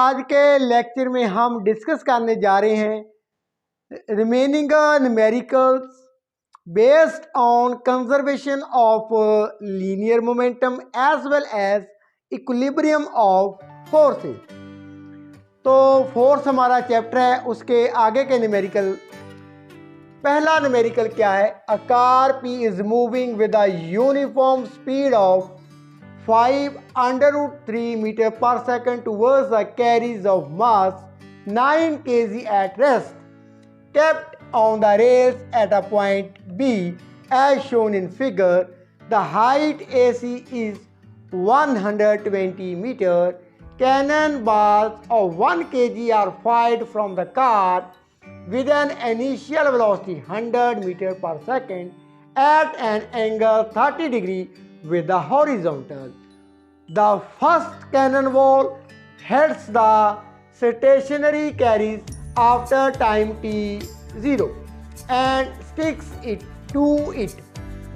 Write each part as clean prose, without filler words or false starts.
आज के लेक्चर में हम डिस्कस करने जा रहे हैं remaining numericals based on conservation of linear momentum as well as equilibrium of forces. तो फोर्स हमारा चैप्टर है, उसके आगे के न्यूमेरिकल। पहला न्यूमेरिकल क्या है? A car P is moving with a uniform speed of 5√3 meter per second towards the carriage of mass 9 kg at rest, kept on the rails at a point B as shown in figure. The height AC is 120 meter. Cannonballs of 1 kg are fired from the car with an initial velocity 100 meter per second at an angle 30 degree with the horizontal. The first cannonball hits the stationary carriage after time t0 and sticks it to it.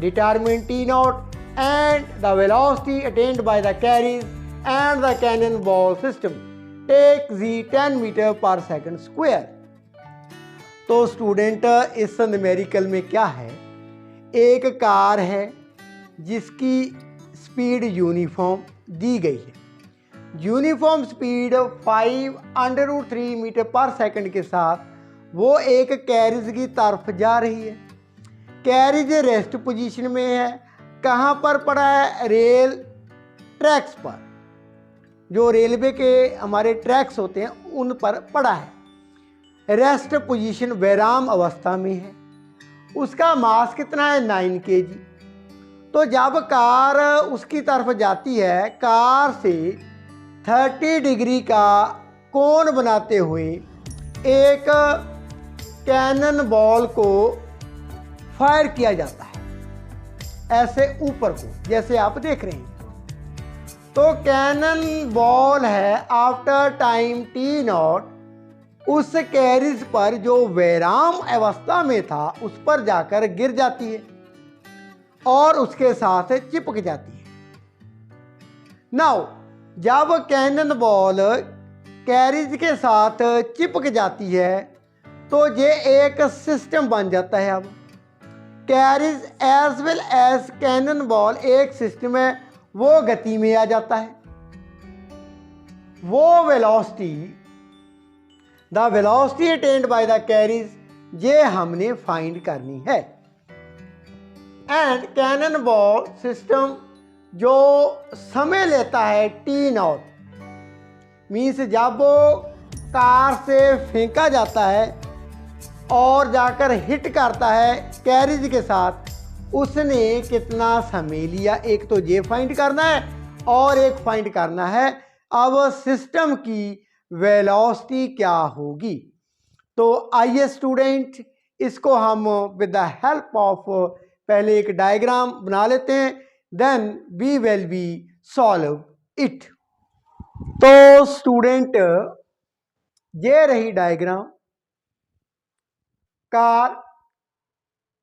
Determine t0 and the velocity attained by the carriage and the cannonball system. Take z 10 meter per second square. तो student इस numerical में क्या है? एक car है जिसकी speed uniform दी गई है। यूनिफॉर्म स्पीड 5√3 मीटर पर सेकंड के साथ वो एक कैरिज की तरफ जा रही है। कैरिज रेस्ट पोजीशन में है। कहाँ पर पड़ा है? रेल ट्रैक्स पर। जो रेलवे के हमारे ट्रैक्स होते हैं उन पर पड़ा है। रेस्ट पोजीशन विराम अवस्था में है। उसका मास कितना है? 9 kg। तो जब कार उसकी तरफ जाती है, कार से 30 डिग्री का कोण बनाते हुए एक कैनन बॉल को फायर किया जाता है, ऐसे ऊपर को, जैसे आप देख रहे हैं। तो कैनन बॉल है आफ्टर टाइम t0 उस कैरिज पर जो विराम अवस्था में था उस पर जाकर गिर जाती है और उसके साथ चिपक जाती है। नाउ जब कैनन बॉल कैरिज के साथ चिपक जाती है तो ये एक सिस्टम बन जाता है। अब carriage as well as cannon ball एक सिस्टम है, वो गति में आ जाता है। वो velocity, the velocity attained by the carriage, ये हमने फाइंड करनी है। एंड कैनन बॉल सिस्टम जो समय लेता है t0 मीन्स जब वो कार से फेंका जाता है और जाकर हिट करता है कैरिज के साथ, उसने कितना समय लिया, एक तो ये फाइंड करना है और एक फाइंड करना है अब सिस्टम की वेलोसिटी क्या होगी। तो आइए स्टूडेंट, इसको हम विद द हेल्प ऑफ पहले एक डायग्राम बना लेते हैं, then we will be solve it. तो स्टूडेंट ये रही diagram. Car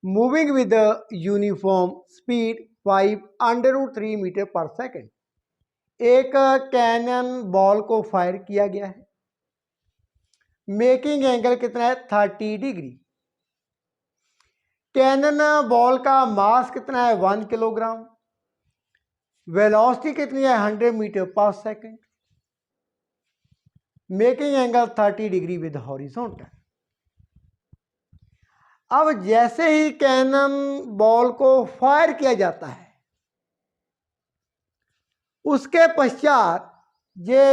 moving with uniform speed 5√3 metre per second. एक कैनन बॉल को फायर किया गया है। मेकिंग एंगल कितना है? 30 डिग्री। कैनन बॉल का मास कितना है? 1 किलोग्राम। वेलोसिटी कितनी है? 100 metre per second. Making angle 30 degree with horizontal. अब जैसे ही कैनन बॉल को फायर किया जाता है उसके पश्चात ये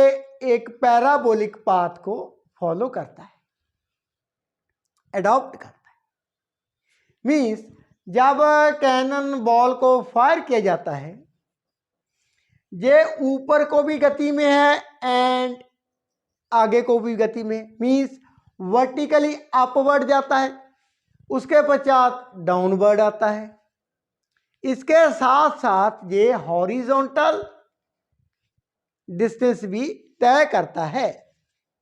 एक पैराबोलिक पाथ को फॉलो करता है, अडॉप्ट करता है। मीन्स जब कैनन बॉल को फायर किया जाता है ये ऊपर को भी गति में है एंड आगे को भी गति में, मीन्स वर्टिकली अपवर्ड जाता है, उसके पश्चात डाउनवर्ड आता है। इसके साथ साथ ये हॉरिजॉन्टल डिस्टेंस भी तय करता है,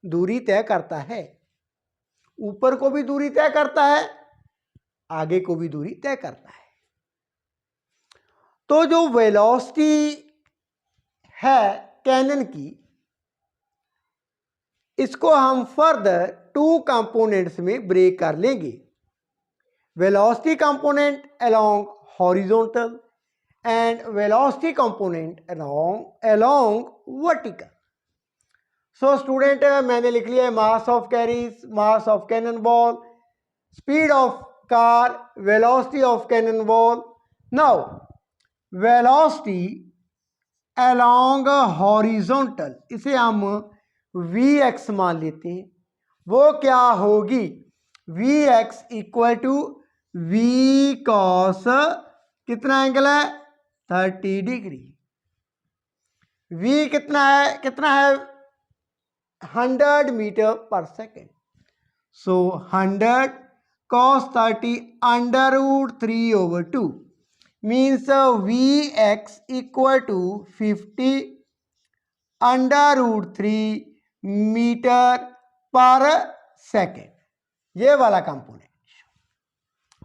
दूरी तय करता है। ऊपर को भी दूरी तय करता है, आगे को भी दूरी तय करता है। तो जो वेलोसिटी है कैनन की इसको हम फर्दर टू कंपोनेंट्स में ब्रेक कर लेंगे, velocity component along horizontal and velocity component along vertical. So student, मैंने लिख लिया है mass of carriage, mass of cannon ball, speed of car, velocity of cannon ball. Now velocity along horizontal, इसे हम Vx मान लेते हैं, वो क्या होगी, Vx equal to V cos कितना एंगल है 30 डिग्री। V कितना है 100 metre per second. So 100 cos 30 under root 3/2 means Vx equal to 50 under root 3 metre per second. ये वाला कंपोनेंट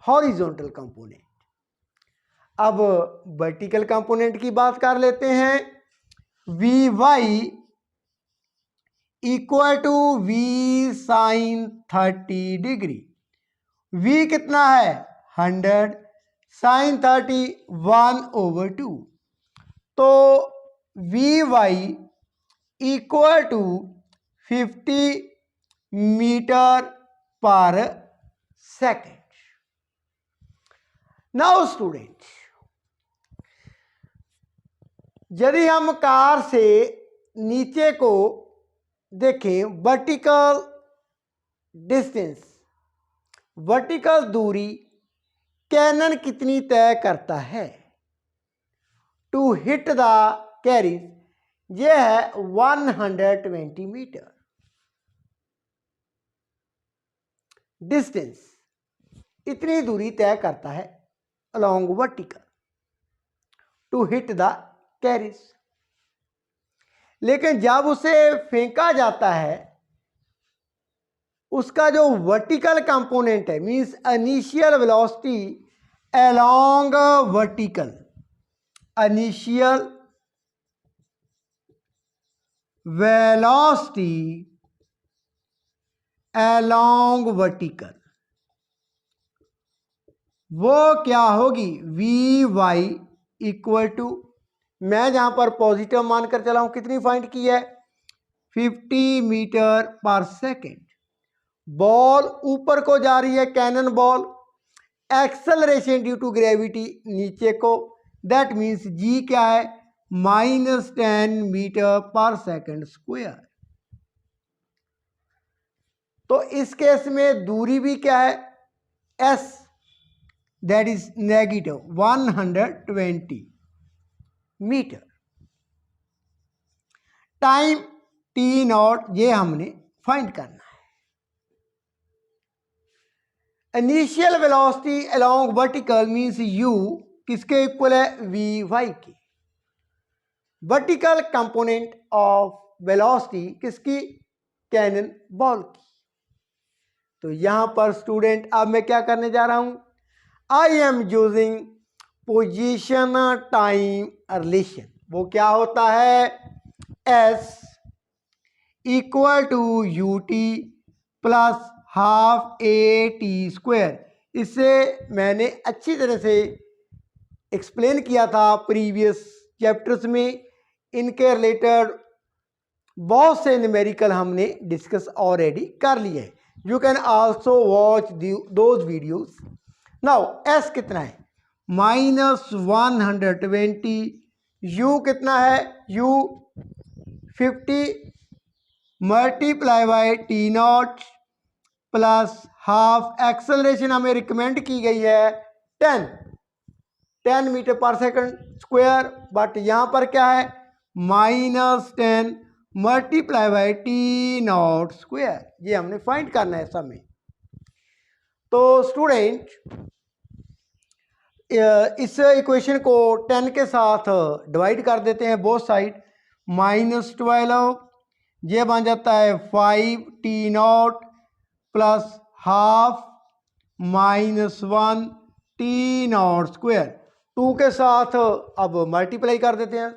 हॉरिजॉन्टल कंपोनेंट। अब वर्टिकल कंपोनेंट की बात कर लेते हैं। Vy equal to V sine 30 degree. V कितना है 100, साइन 30 1/2, तो Vy equal to 50 metre per second. Now student, यदि हम कार से नीचे को देखें, वर्टिकल डिस्टेंस, वर्टिकल दूरी कैनन कितनी तय करता है टू हिट द कैरीज, यह है 120 मीटर। डिस्टेंस इतनी दूरी तय करता है along vertical to hit the carriage. लेकिन जब उसे फेंका जाता है, उसका जो वर्टिकल कंपोनेंट है, means initial velocity along vertical, initial velocity along vertical, वो क्या होगी Vy इक्वल टू, मैं जहां पर पॉजिटिव मानकर चला हूं, कितनी फाइंड की है 50 मीटर पर सेकेंड। बॉल ऊपर को जा रही है, cannon ball, acceleration due to gravity नीचे को, दैट मीन्स G क्या है -10 मीटर पर सेकेंड स्क्वायर। तो इस केस में दूरी भी क्या है S, that is negative 120 metre. Time T0 ये हमने फाइंड करना है। Initial velocity along vertical means U किसके इक्वल है Vy की। वर्टिकल कंपोनेंट ऑफ वेलोसिटी किसकी, कैनन बॉल की। तो यहां पर स्टूडेंट अब मैं क्या करने जा रहा हूं, I am using position time relation. वो क्या होता है S equal to ut plus half AT²। इसे मैंने अच्छी तरह से एक्सप्लेन किया था प्रीवियस चैप्टर्स में। इनके रिलेटेड बहुत से न्यूमेरिकल हमने डिस्कस ऑलरेडी कर लिए है। You can also watch those videos. Now S कितना है -120, U कितना है U 50 multiply by T0 plus half, acceleration हमें रिकमेंड की गई है 10 मीटर पर सेकंड स्क्वायर, बट यहां पर क्या है -10 मल्टीप्लाई बाय T0 स्क्वायर। ये हमने फाइंड करना है समय। तो स्टूडेंट इस इक्वेशन को 10 के साथ डिवाइड कर देते हैं बोथ साइड, -12, ये बन जाता है 5 T0 plus half -1 T0 square. 2 के साथ अब मल्टीप्लाई कर देते हैं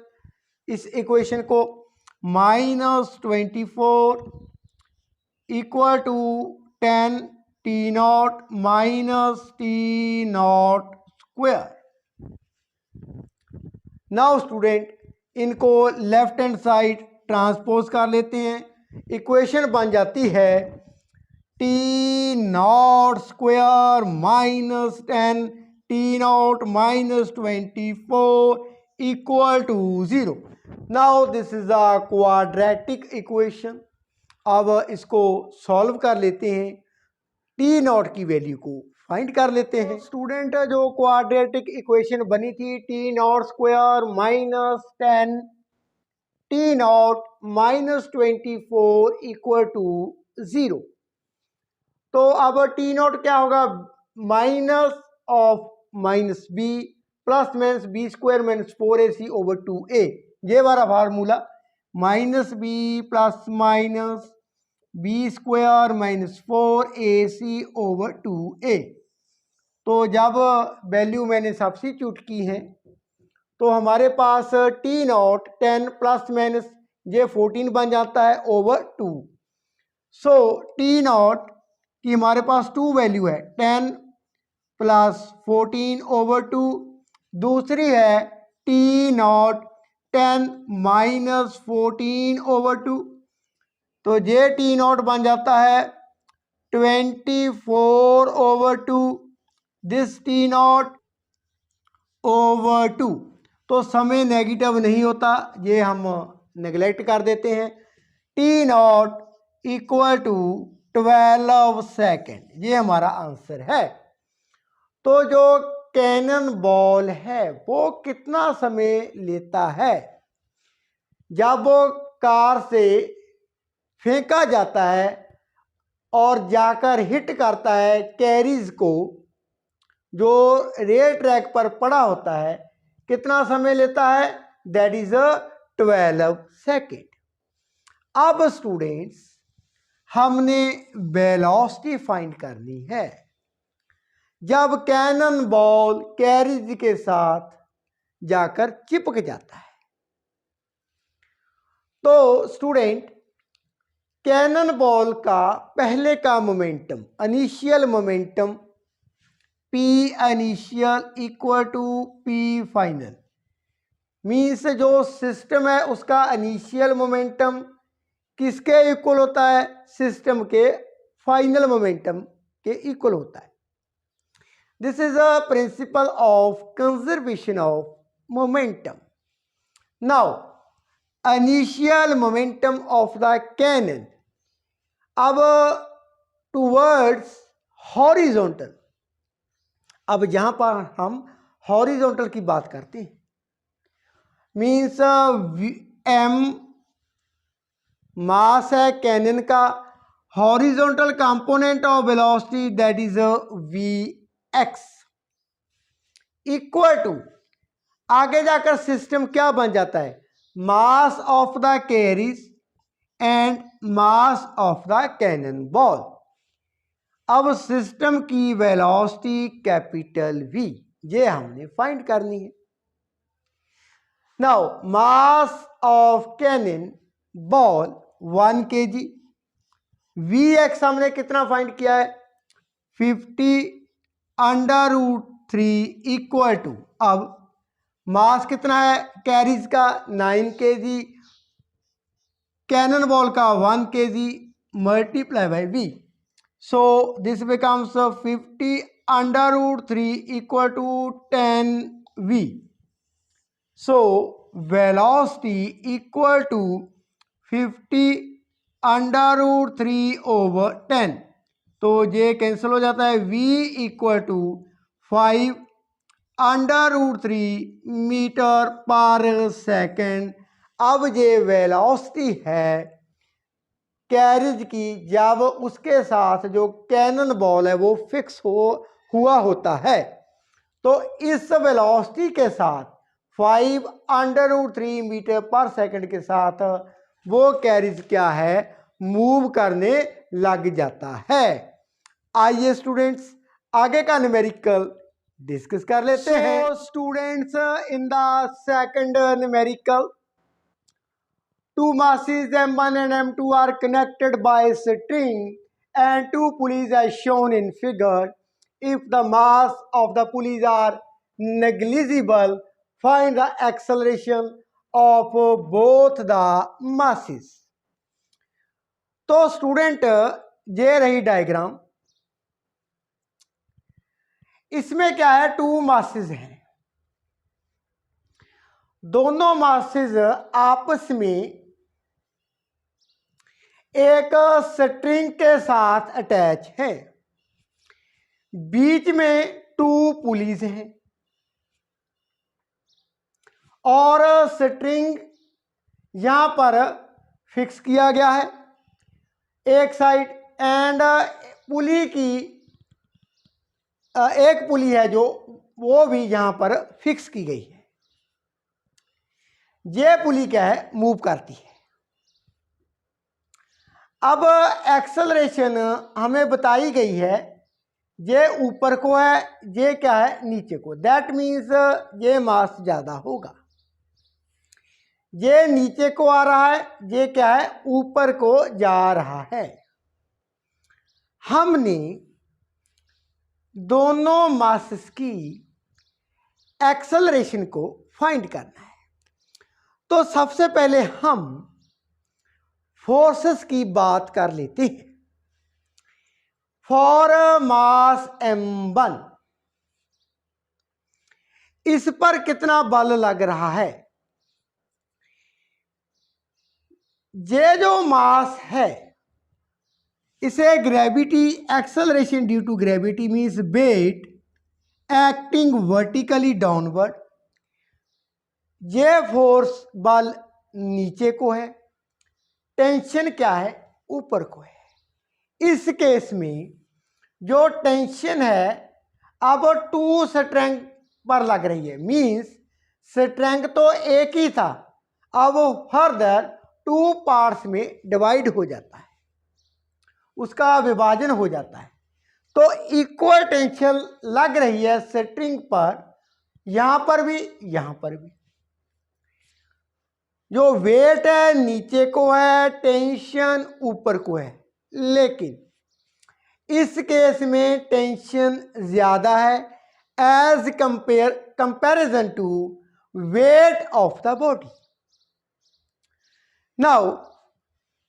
इस इक्वेशन को, -24 equal to 10 t naught minus t naught square. Now student, इनको लेफ्ट हैंड साइड ट्रांसपोज कर लेते हैं। इक्वेशन बन जाती है t naught square minus 10 t naught minus 24 equal to 0। Now this is a quadratic equation. अब इसको सॉल्व कर लेते हैं, टी नॉट की वैल्यू को फाइंड कर लेते हैं। स्टूडेंट, जो क्वाड्रेटिक इक्वेशन बनी थी t naught square minus 10 t naught minus 24 equal to 0। तो अब टी नॉट क्या होगा, minus of minus b plus minus b square minus 4ac over 2a। ये हमारा formula, minus b plus minus b square minus 4ac over 2a। तो जब value मैंने substitute की है तो हमारे पास टी नॉट 10 प्लस माइनस ये 14 बन जाता है ओवर 2। सो टी नॉट की हमारे पास 2 वैल्यू है, 10 प्लस 14 ओवर 2। दूसरी है टी नॉट 10 माइनस 14 ओवर 2। तो ये टी नॉट बन जाता है 24 over 2, this T not over 2। तो समय नेगेटिव नहीं होता, ये हम नेगलेक्ट कर देते हैं। T naught equal to 12 second, ये हमारा आंसर है। तो जो कैनन बॉल है वो कितना समय लेता है? जब वो कार से फेंका जाता है और जाकर हिट करता है कैरीज को जो रेल ट्रैक पर पड़ा होता है, कितना समय लेता है? That is 12 second. अब स्टूडेंट्स, हमने वेलोसिटी फाइंड करनी है जब कैनन बॉल कैरिज के साथ जाकर चिपक जाता है। तो स्टूडेंट, कैनन बॉल का पहले का momentum, initial momentum P initial equal to P final, means जो सिस्टम है उसका इनिशियल मोमेंटम किसके इक्वल होता है? सिस्टम के फाइनल मोमेंटम के इक्वल होता है। This is a principle of conservation of momentum. Now initial momentum of the cannon, अब टूवर्ड्स हॉरिजॉन्टल। अब यहां पर हम हॉरिजॉन्टल की बात करते हैं, मीन्स m मास है कैनन का, horizontal component of velocity that is vx equal to, आगे जाकर सिस्टम क्या बन जाता है? Mass of the carriage and mass of the cannon ball. अब सिस्टम की वेलोसिटी कैपिटल V, ये हमने फाइंड करनी है। Now mass of cannon ball 1 kg, Vx हमने कितना फाइंड किया है? 50 अंडर रूट 3 इक्वल टू, अब मास कितना है कैरीज का? 9 kg, कैनन बॉल का 1 kg multiply by V। So this becomes 50 under root 3 equal to 10V. So velocity equal to 50 under root 3 over 10। तो ये कैंसिल हो जाता है, V equal to 5 under root 3 metre per second. अब ये velocity है carriage की जब उसके साथ जो कैनन बॉल है वो फिक्स हुआ होता है। तो इस वेलोसिटी के साथ 5 अंडर रूट 3 मीटर पर सेकंड के साथ वो कैरिज क्या है? मूव करने लग जाता है। आइए स्टूडेंट्स आगे का न्यूमेरिकल डिस्कस कर लेते हैं। Students, in the second numerical Two masses M1 and M2 are connected by a string and two pulleys as shown in figure. If the mass of the pulleys are negligible, find the acceleration of both the masses. तो student ये रही diagram, इसमें क्या है, to masses हैं, दोनों masses आपस में एक स्ट्रिंग के साथ अटैच है, बीच में टू पुलीज हैं और स्ट्रिंग यहां पर फिक्स किया गया है एक साइड, एंड पुली की एक पुली है जो वो भी यहां पर फिक्स की गई है। ये पुली क्या है, मूव करती है। अब एक्सेलरेशन हमें बताई गई है, ये ऊपर को है, ये क्या है, नीचे को। दैट मीन्स ये मास ज़्यादा होगा, ये नीचे को आ रहा है, ये क्या है, ऊपर को जा रहा है। हमने दोनों मासेस की एक्सेलरेशन को फाइंड करना है। तो सबसे पहले हम फोर्सेस की बात कर लेते हैं। फॉर मास M1, इस पर कितना बल लग रहा है? ये जो मास है इसे gravity, acceleration due to gravity means weight acting vertically downward, ये फोर्स बल नीचे को है, टेंशन क्या है, ऊपर को है। इस केस में जो टेंशन है अब टू स्ट्रेंथ पर लग रही है, मीन्स स्ट्रेंथ तो एक ही था, अब फर्दर टू पार्ट्स में डिवाइड हो जाता है, उसका विभाजन हो जाता है। तो इक्वल टेंशन लग रही है स्ट्रिंग पर, यहां पर भी, यहां पर भी। जो वेट है नीचे को है, टेंशन ऊपर को है, लेकिन इस केस में टेंशन ज्यादा है as comparison to weight of the body. Now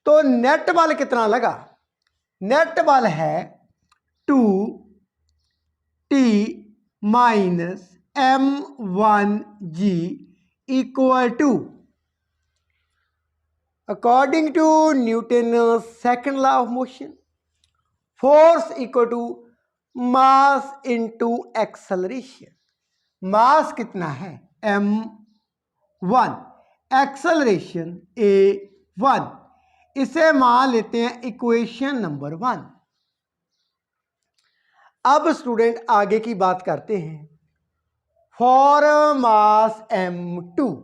तो नेट बल कितना लगा? नेट बल है 2T minus M1G equal to, according to Newton second law of motion, force equal to mass into acceleration. Mass कितना है? M1, acceleration A1। इसे मान लेते हैं इक्वेशन नंबर 1। अब स्टूडेंट आगे की बात करते हैं। फॉर मास M2,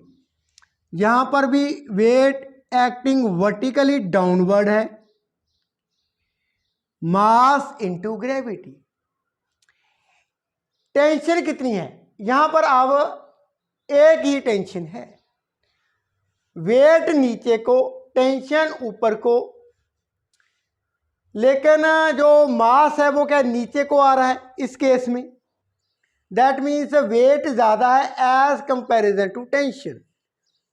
यहां पर भी वेट एक्टिंग वर्टिकली डाउनवर्ड है, मास इनटू ग्रेविटी। टेंशन कितनी है? यहां पर अब एक ही टेंशन है, वेट नीचे को, टेंशन ऊपर को, लेकिन जो मास है वो क्या नीचे को आ रहा है इस केस में। दैट मीन्स वेट ज्यादा है एज कंपैरिजन टू टेंशन।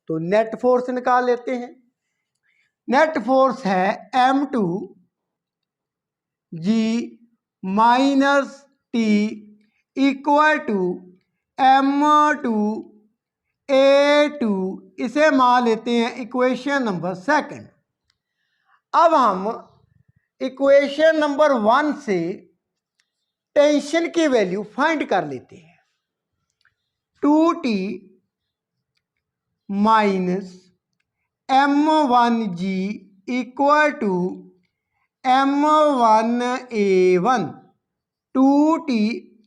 तो नेट फोर्स निकाल लेते हैं। नेट फोर्स है M2G minus T equal to M2A2। इसे मान लेते हैं इक्वेशन नंबर 2। अब हम इक्वेशन नंबर 1 से टेंशन की वैल्यू फाइंड कर लेते हैं। 2T minus M1G equal to M1A1। 2T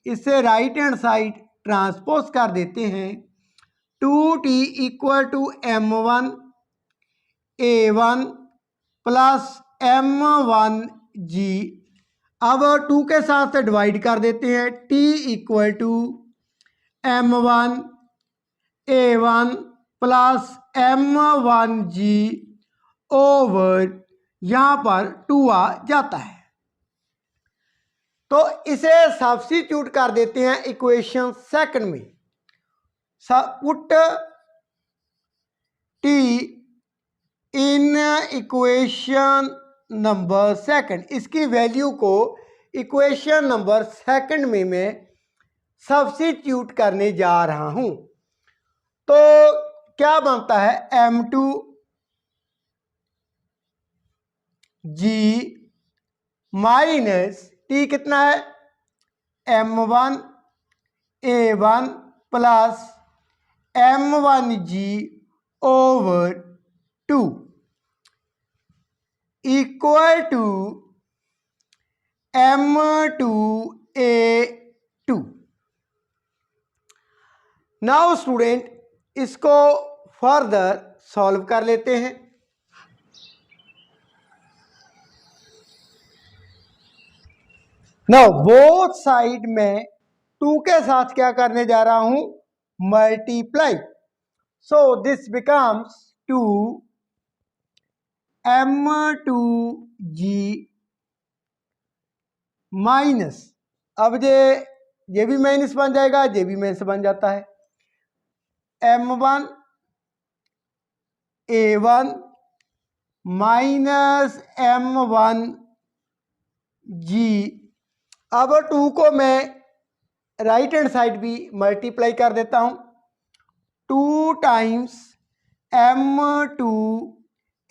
इसे राइट हैंड साइड ट्रांसपोज कर देते हैं। 2T equal to M1A1 plus M1G। अब 2 के साथ डिवाइड कर देते हैं। T equal to M1A1 plus M1G over यहां पर 2 आ जाता है। तो इसे सब्स्टिट्यूट कर देते हैं इक्वेशन सेकंड में। Put T in equation number second, इसकी वैल्यू को इक्वेशन नंबर सेकंड में मैं सब्स्टिट्यूट करने जा रहा हूं। तो क्या बनता है, m2 g माइनस टी कितना है, m1 a1 plus m1g over 2 equal to m2 a2। Now student इसको फर्दर सॉल्व कर लेते हैं। नाउ बोथ साइड में 2 के साथ क्या करने जा रहा हूं, multiply. So this becomes 2 m2g minus, अब ये भी माइनस बन जाएगा, ये भी माइनस बन जाता है, m1 a1 minus m1 g। अब 2 को मैं राइट हैंड साइड भी मल्टीप्लाई कर देता हूं, 2 टाइम्स m2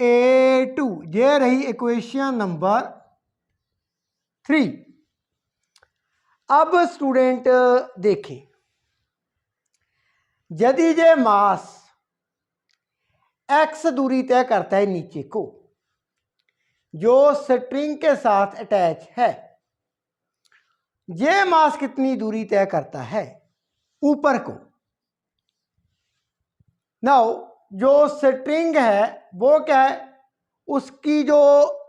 a2, ये रही इक्वेशन नंबर 3। अब स्टूडेंट देखें, यदि ये मास x दूरी तय करता है नीचे को, जो स्ट्रिंग के साथ अटैच है, ये मास कितनी दूरी तय करता है, ऊपर को। नाउ जो स्ट्रिंग है वो क्या है, उसकी जो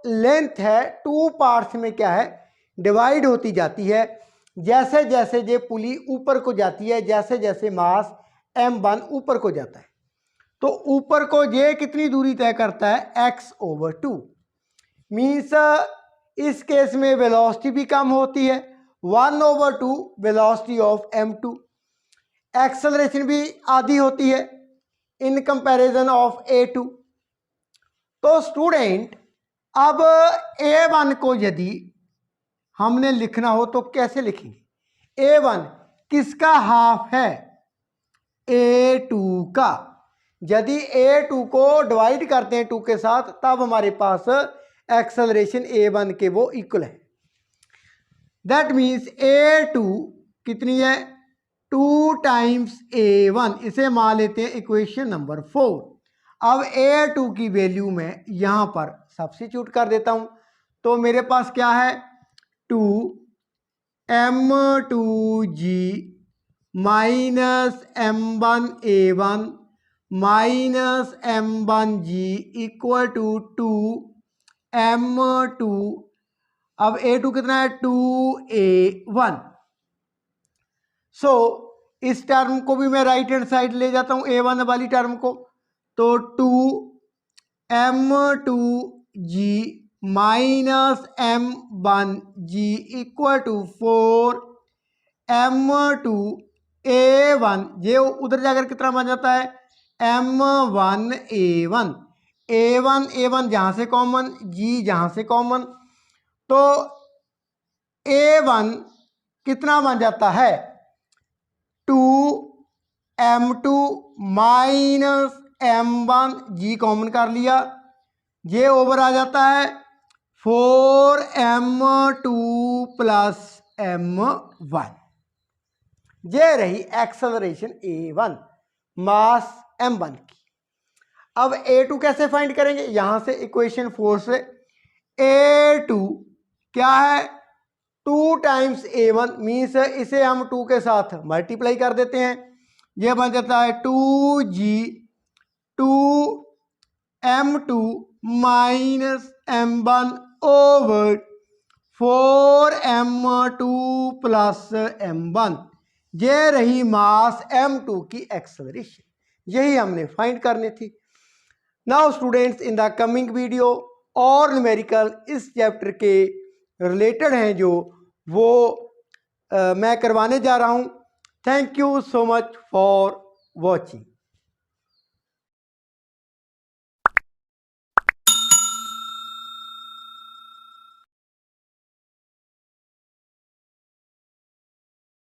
लेंथ है 2 पार्ट्स में क्या है, डिवाइड होती जाती है। जैसे जैसे ये पुली ऊपर को जाती है, जैसे जैसे मास m1 ऊपर को जाता है, तो ऊपर को ये कितनी दूरी तय करता है, x ओवर 2। मीन्स इस केस में वेलोसिटी भी कम होती है, 1 over 2 velocity of m2। Acceleration भी आधी होती है इन कंपैरिजन ऑफ a2। तो स्टूडेंट अब a1 को यदि हमने लिखना हो तो कैसे लिखेंगे, a1 किसका हाफ है, a2 का। यदि a2 को डिवाइड करते हैं 2 के साथ, तब हमारे पास एक्सेलरेशन a1 के वो इक्वल है। दैट मीन्स a2 कितनी है, 2 टाइम्स a1, इसे मान लेते हैं इक्वेशन नंबर 4। अब a2 की वैल्यू मैं यहां पर सब्स्टिट्यूट कर देता हूं, तो मेरे पास क्या है, 2 m2g minus m1 a1 minus m1g equal to 2 m2, अब a2 कितना है, 2a1। सो इस टर्म को भी मैं राइट हैंड साइड ले जाता हूं, a1 वाली टर्म को, तो 2 m2g minus m1g equal to 4 m2 a1, ये उधर जाकर कितना बन जाता है, m1 a1, a1 जहां से कॉमन, g जहां से कॉमन, तो a1 कितना बन जाता है, 2 m2 minus m1, g common कर लिया, ये ओवर आ जाता है 4 m2 प्लस m1। ये रही एक्सेलरेशन a1, मास m1 की। अब a2 कैसे फाइंड करेंगे, यहां से इक्वेशन 4 से a2 क्या है, 2 टाइम्स a1, मीन्स इसे हम 2 के साथ मल्टीप्लाई कर देते हैं, यह बन जाता है 2g 2 m2 minus m1 over 4 m2 plus m1। ये रही मास m2 की एक्सेलरेशन, यही हमने फाइंड करनी थी। Now students, in the coming video और न्यूमेरिकल इस चैप्टर के रिलेटेड हैं जो वो मैं करवाने जा रहा हूँ। Thank you so much for watching.